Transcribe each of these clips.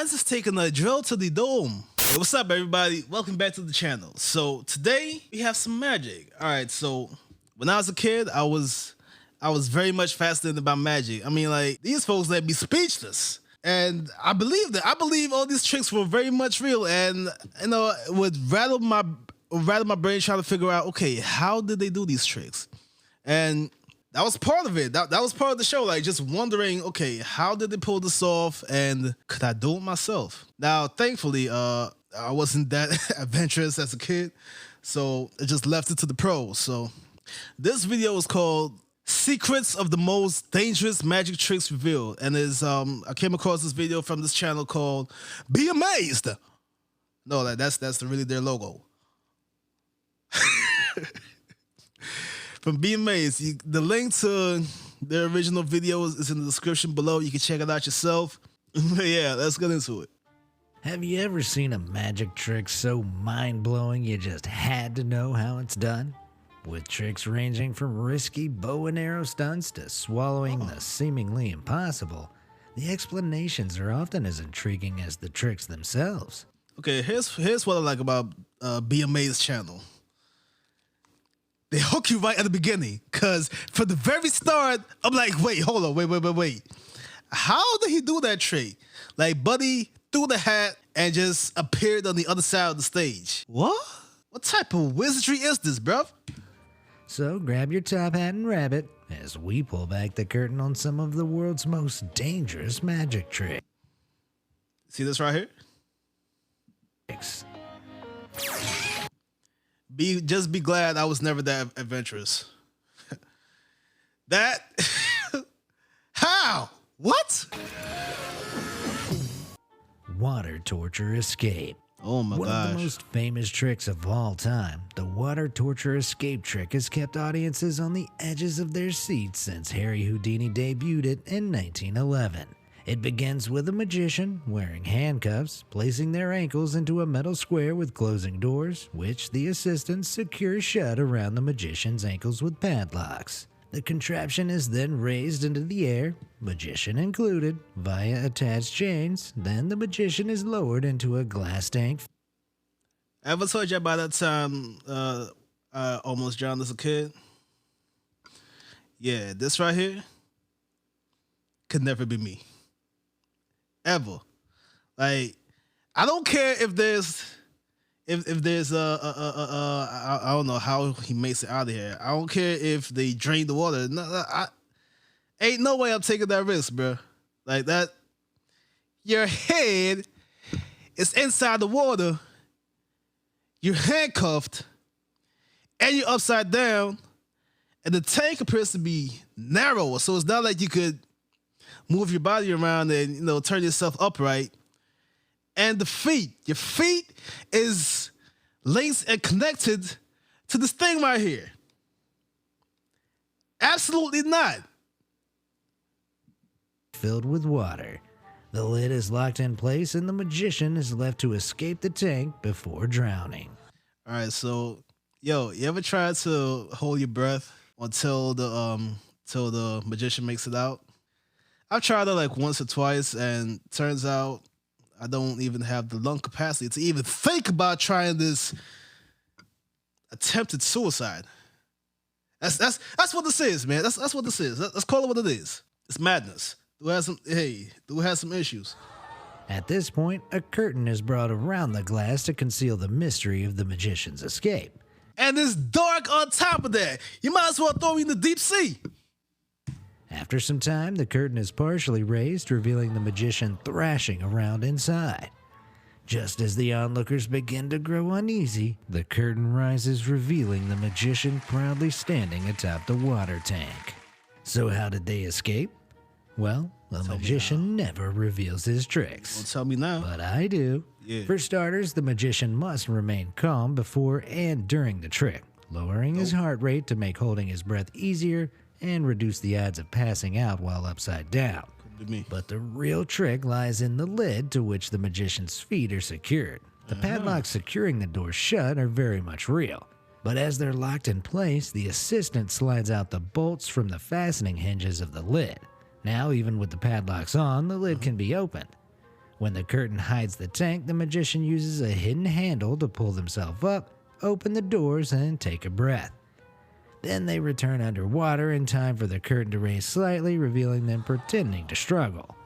Man's is taking a drill to the dome. Hey, what's up, everybody? Welcome back to the channel. So today we have some magic. All right, so when I was a kid, I was very much fascinated about magic. I mean, like, these folks let me speechless. And I believed it. I believe all these tricks were very much real, and you know, it would rattle my brain trying to figure out, okay, how did they do these tricks? And that was part of it. That was part of the show, like just wondering, okay, how did they pull this off, and could I do it myself? Now, thankfully, I wasn't that adventurous as a kid, so I just left it to the pros. So this video is called Secrets of the Most Dangerous Magic Tricks Revealed, and is I came across this video from this channel called Be Amazed. No, that's really their logo. From Be Amazed. The link to their original video is in the description below. You can check it out yourself. But yeah, let's get into it. Have you ever seen a magic trick so mind-blowing you just had to know how it's done? With tricks ranging from risky bow and arrow stunts to swallowing the seemingly impossible, the explanations are often as intriguing as the tricks themselves. Okay, here's what I like about Be Amazed channel. They hook you right at the beginning, because from the very start, I'm like, wait, hold on, wait. How did he do that trick? Like, Buddy threw the hat and just appeared on the other side of the stage. What? What type of wizardry is this, bruv? So grab your top hat and rabbit as we pull back the curtain on some of the world's most dangerous magic tricks. See this right here? Just be glad I was never that adventurous. That how? What? Water torture escape. Oh my gosh. One of the most famous tricks of all time, the water torture escape trick has kept audiences on the edges of their seats since Harry Houdini debuted it in 1911. It begins with a magician wearing handcuffs, placing their ankles into a metal square with closing doors, which the assistants secure shut around the magician's ankles with padlocks. The contraption is then raised into the air, magician included, via attached chains. Then the magician is lowered into a glass tank. I ever told you about that time I almost drowned as a kid? Yeah, this right here could never be me. Ever. Like, I don't care if there's I don't know how he makes it out of here. I don't care if they drain the water. No, ain't no way I'm taking that risk, bro. Like that, your head is inside the water, you're handcuffed, and you're upside down, and the tank appears to be narrow, so it's not like you could move your body around and, you know, turn yourself upright. And your feet is linked and connected to this thing right here. Absolutely not. Filled with water. The lid is locked in place and the magician is left to escape the tank before drowning. All right, so, yo, you ever tried to hold your breath until the magician makes it out? I've tried it like once or twice, and turns out I don't even have the lung capacity to even think about trying this attempted suicide. That's what this is, man. That's what this is. Let's call it what it is. It's madness. Who has some issues. At this point, a curtain is brought around the glass to conceal the mystery of the magician's escape. And it's dark on top of that. You might as well throw me in the deep sea. After some time, the curtain is partially raised, revealing the magician thrashing around inside. Just as the onlookers begin to grow uneasy, the curtain rises, revealing the magician proudly standing atop the water tank. So how did they escape? Well, the magician never reveals his tricks. Well, tell me now. But I do. Yeah. For starters, the magician must remain calm before and during the trick, lowering his heart rate to make holding his breath easier and reduce the odds of passing out while upside down. But the real trick lies in the lid to which the magician's feet are secured. The padlocks securing the door shut are very much real, but as they're locked in place, the assistant slides out the bolts from the fastening hinges of the lid. Now, even with the padlocks on, the lid can be opened. When the curtain hides the tank, the magician uses a hidden handle to pull themselves up, open the doors, and take a breath. Then they return underwater in time for the curtain to raise slightly, revealing them pretending to struggle.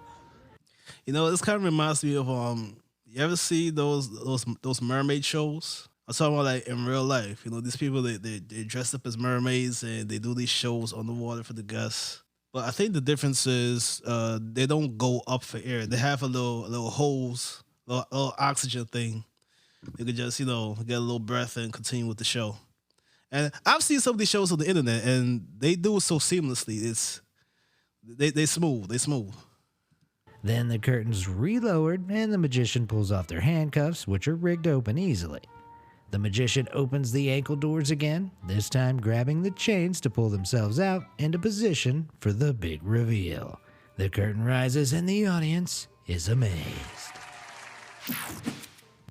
You know, this kind of reminds me of you ever see those mermaid shows? I'm talking about like in real life. You know, these people they dress up as mermaids and they do these shows on the water for the guests. But I think the difference is they don't go up for air. They have a little holes, little oxygen thing. You can just, you know, get a little breath and continue with the show. And I've seen some of these shows on the internet, and they do it so seamlessly. They smooth. Then the curtain's relowered, and the magician pulls off their handcuffs, which are rigged open easily. The magician opens the ankle doors again, this time grabbing the chains to pull themselves out into position for the big reveal. The curtain rises, and the audience is amazed.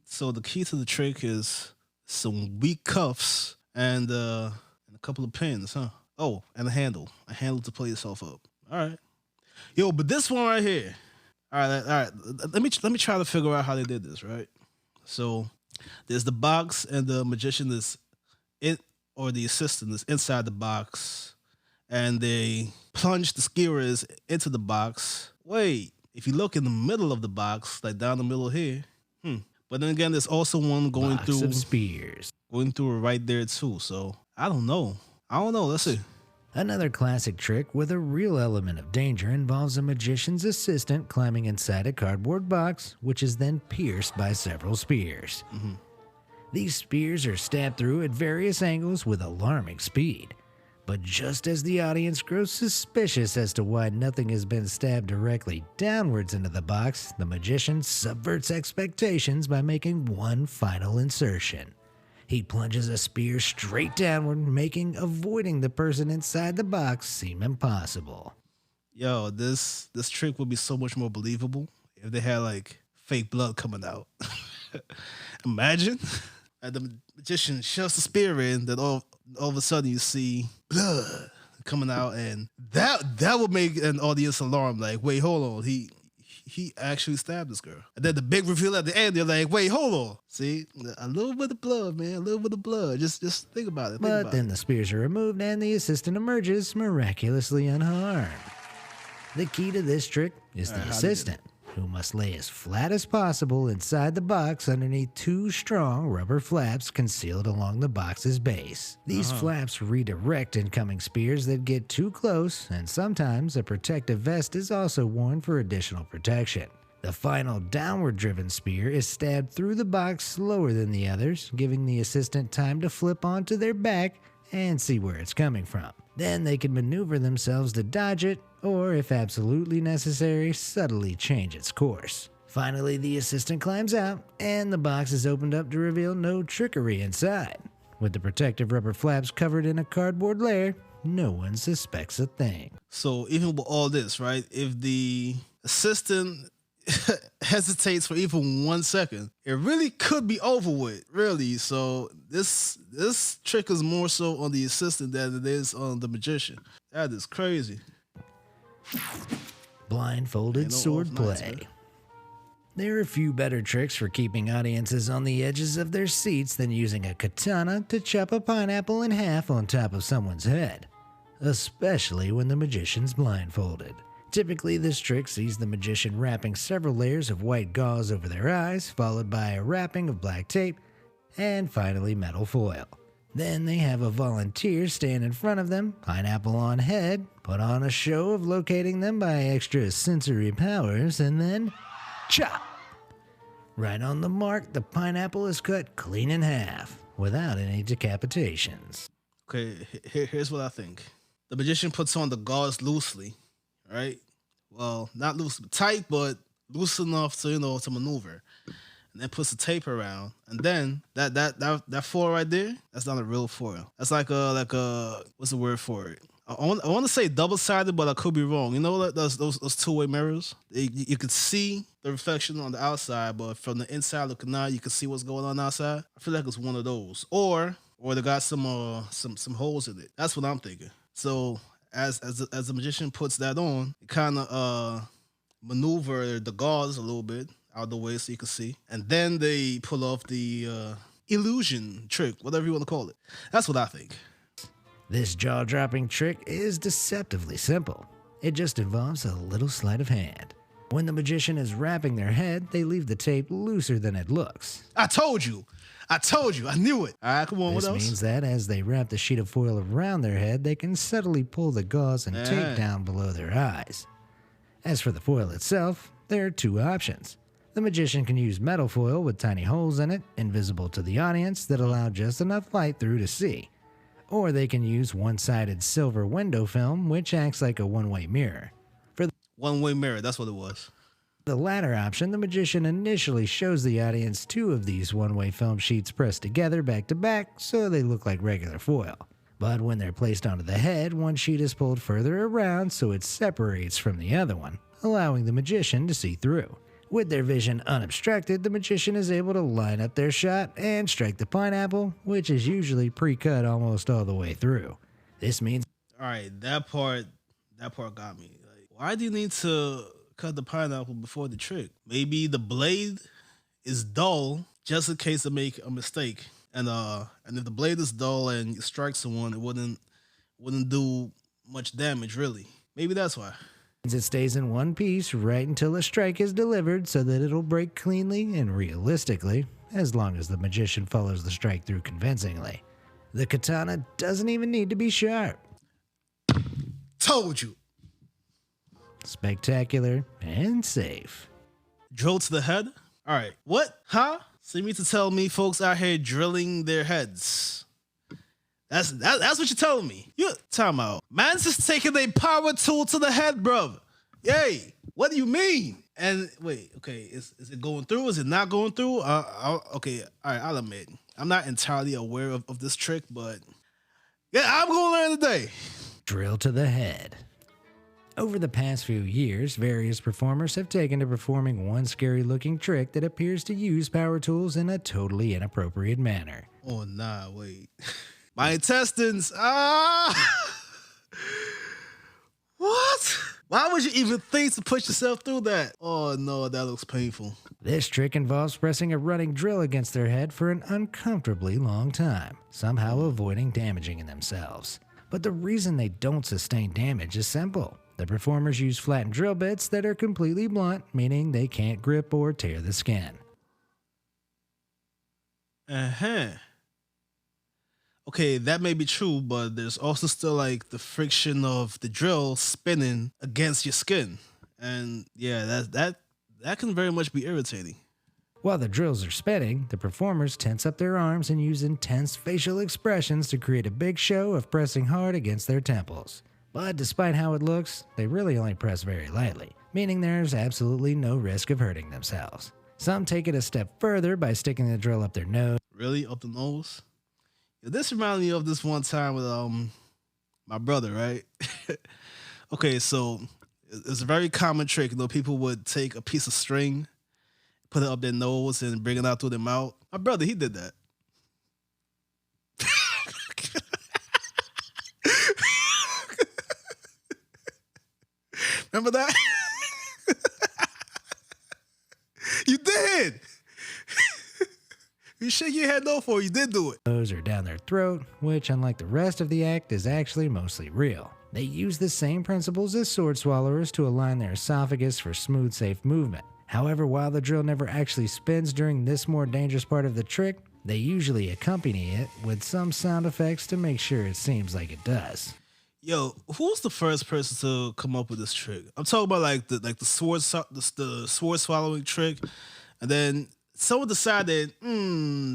So the key to the trick is some weak cuffs and a couple of pins, huh? Oh, and a handle to pull yourself up. All right, yo, but this one right here. All right. Let me try to figure out how they did this. Right. So there's the box, and the magician is the assistant is inside the box, and they plunge the skewers into the box. Wait, if you look in the middle of the box, like down the middle here, But then again, there's also one going Box through of spears. Going through it right there too. So I don't know. Let's see. Another classic trick with a real element of danger involves a magician's assistant climbing inside a cardboard box, which is then pierced by several spears. These spears are stabbed through at various angles with alarming speed. But just as the audience grows suspicious as to why nothing has been stabbed directly downwards into the box, the magician subverts expectations by making one final insertion. He plunges a spear straight downward, making avoiding the person inside the box seem impossible. Yo, this trick would be so much more believable if they had like fake blood coming out. Imagine. And the magician shoves the spear in, then all of a sudden you see blood coming out, and that would make an audience alarm. Like, wait, hold on, he actually stabbed this girl. And then the big reveal at the end, they're like, wait, hold on. See, a little bit of blood, man, a little bit of blood. Just think about it. But then the spears are removed, and the assistant emerges miraculously unharmed. The key to this trick is the assistant, who must lay as flat as possible inside the box underneath two strong rubber flaps concealed along the box's base. These flaps redirect incoming spears that get too close, and sometimes a protective vest is also worn for additional protection. The final downward-driven spear is stabbed through the box slower than the others, giving the assistant time to flip onto their back and see where it's coming from. Then they can maneuver themselves to dodge it, or if absolutely necessary, subtly change its course. Finally, the assistant climbs out, and the box is opened up to reveal no trickery inside. With the protective rubber flaps covered in a cardboard layer, no one suspects a thing. So even with all this, right, if the assistant hesitates for even 1 second, it really could be over with, really. So this trick is more so on the assistant than it is on the magician. That is crazy. Blindfolded swordplay. There are a few better tricks for keeping audiences on the edges of their seats than using a katana to chop a pineapple in half on top of someone's head, especially when the magician's blindfolded. Typically, this trick sees the magician wrapping several layers of white gauze over their eyes, followed by a wrapping of black tape, and finally metal foil. Then they have a volunteer stand in front of them, pineapple on head, put on a show of locating them by extra sensory powers, and then chop! Right on the mark, the pineapple is cut clean in half, without any decapitations. Okay, here's what I think. The magician puts on the gauze loosely, right? Well, not loose, tight, but loose enough to, to maneuver. And then puts the tape around, and then that foil right there, that's not a real foil. That's like a what's the word for it? I want to say double-sided, but I could be wrong. You know those two-way mirrors? You could see the reflection on the outside, but from the inside looking out, you can see what's going on outside. I feel like it's one of those, or they got some holes in it. That's what I'm thinking. So as the magician puts that on, it kind of maneuver the gauze a little bit out of the way so you can see. And then they pull off the illusion trick, whatever you want to call it. That's what I think. This jaw-dropping trick is deceptively simple. It just involves a little sleight of hand. When the magician is wrapping their head, they leave the tape looser than it looks. I told you. I knew it. All right, come on, what else? This means that as they wrap the sheet of foil around their head, they can subtly pull the gauze and tape down below their eyes. As for the foil itself, there are two options. The magician can use metal foil with tiny holes in it, invisible to the audience, that allow just enough light through to see. Or they can use one-sided silver window film, which acts like a one-way mirror. For One-way mirror, that's what it was. the latter option, the magician initially shows the audience two of these one-way film sheets pressed together back to back so they look like regular foil. But when they're placed onto the head, one sheet is pulled further around so it separates from the other one, allowing the magician to see through. With their vision unobstructed, the magician is able to line up their shot and strike the pineapple, which is usually pre-cut almost all the way through. This means... All right, that part got me. Like, why do you need to cut the pineapple before the trick? Maybe the blade is dull just in case they make a mistake. And if the blade is dull and you strike someone, it wouldn't do much damage really. Maybe that's why. It stays in one piece right until a strike is delivered so that it'll break cleanly and realistically, as long as the magician follows the strike through convincingly. The katana doesn't even need to be sharp. Told you. Spectacular and safe. Drill to the head? All right. What? Huh? So you mean to tell me folks out here drilling their heads? That's what you're telling me. You time out. Man's just taking a power tool to the head, bruv. Yay. What do you mean? And wait, okay, is it going through? Is it not going through? Okay, all right, I'll admit. I'm not entirely aware of this trick, but yeah, I'm gonna learn today. Drill to the head. Over the past few years, various performers have taken to performing one scary-looking trick that appears to use power tools in a totally inappropriate manner. Oh, nah, wait. My intestines. Ah! What? Why would you even think to push yourself through that? Oh, no, that looks painful. This trick involves pressing a running drill against their head for an uncomfortably long time, somehow avoiding damaging themselves. But the reason they don't sustain damage is simple. The performers use flattened drill bits that are completely blunt, meaning they can't grip or tear the skin. Okay, that may be true, but there's also still like the friction of the drill spinning against your skin. And yeah, that can very much be irritating. While the drills are spinning, the performers tense up their arms and use intense facial expressions to create a big show of pressing hard against their temples. But despite how it looks, they really only press very lightly, meaning there's absolutely no risk of hurting themselves. Some take it a step further by sticking the drill up their nose. Really? Up the nose? Yeah, this reminded me of this one time with my brother, right? Okay, so it's a very common trick. You know, people would take a piece of string, put it up their nose, and bring it out through their mouth. My brother, he did that. Remember that? You did. You shake your head no for, you did do it. Nose or down their throat, which unlike the rest of the act is actually mostly real. They use the same principles as sword swallowers to align their esophagus for smooth, safe movement. However, while the drill never actually spins during this more dangerous part of the trick, they usually accompany it with some sound effects to make sure it seems like it does. Yo, who's the first person to come up with this trick? I'm talking about like the sword swallowing trick, and then someone decided,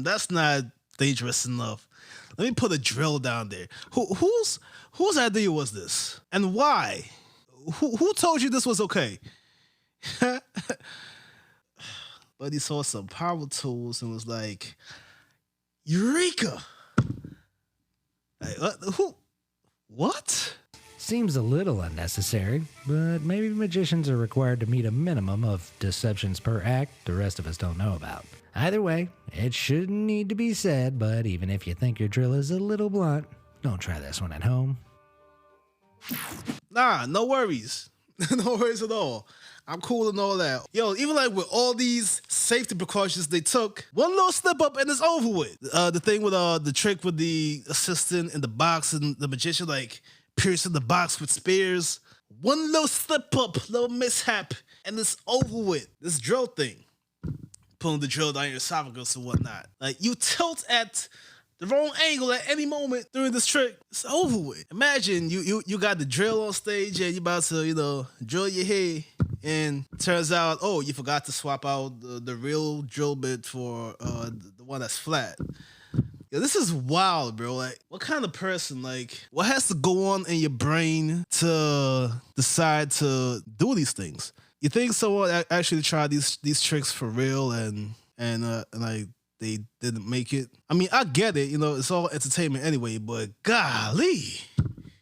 that's not dangerous enough. Let me put a drill down there. Whose idea was this, and why? Who told you this was okay? But he saw some power tools and was like, Eureka! Like, what? Seems a little unnecessary, but maybe magicians are required to meet a minimum of deceptions per act the rest of us don't know about. Either way, it shouldn't need to be said, but even if you think your drill is a little blunt, don't try this one at home. Nah, no worries. No worries at all. I'm cool and all that. Yo, even like with all these safety precautions they took, one little slip up and it's over with. The thing with the trick with the assistant in the box and the magician like piercing the box with spears. One little slip up, little mishap, and it's over with. This drill thing, pulling the drill down your esophagus and whatnot. Like you tilt at the wrong angle at any moment during this trick, it's over with. Imagine you got the drill on stage and you about to, drill your head, and turns out, oh, you forgot to swap out the real drill bit for the one that's flat. Yo, this is wild, bro. Like, what kind of person, like, what has to go on in your brain to decide to do these things? You think someone actually tried these tricks for real and like they didn't make it? I mean, I get it, it's all entertainment anyway, but golly,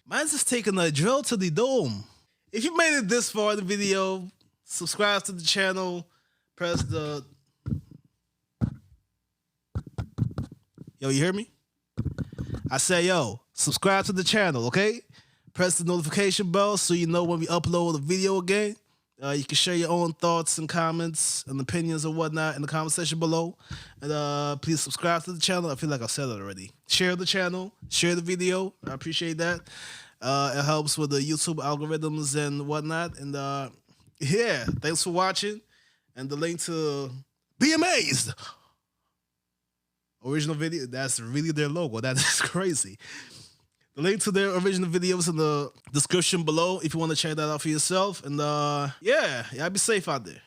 mine's just taking a drill to the dome. If you made it this far in the video, subscribe to the channel, press the... Yo, you hear me? I say, yo, subscribe to the channel, okay? Press the notification bell so you know when we upload a video again. You can share your own thoughts and comments and opinions and whatnot in the comment section below. And please subscribe to the channel. I feel like I said it already. Share the channel. Share the video. I appreciate that. It helps with the YouTube algorithms and whatnot. And yeah, thanks for watching. And the link to Be Amazed original video, that's really their logo. That is crazy. The link to their original videos in the description below if you want to check that out for yourself. And yeah, be safe out there.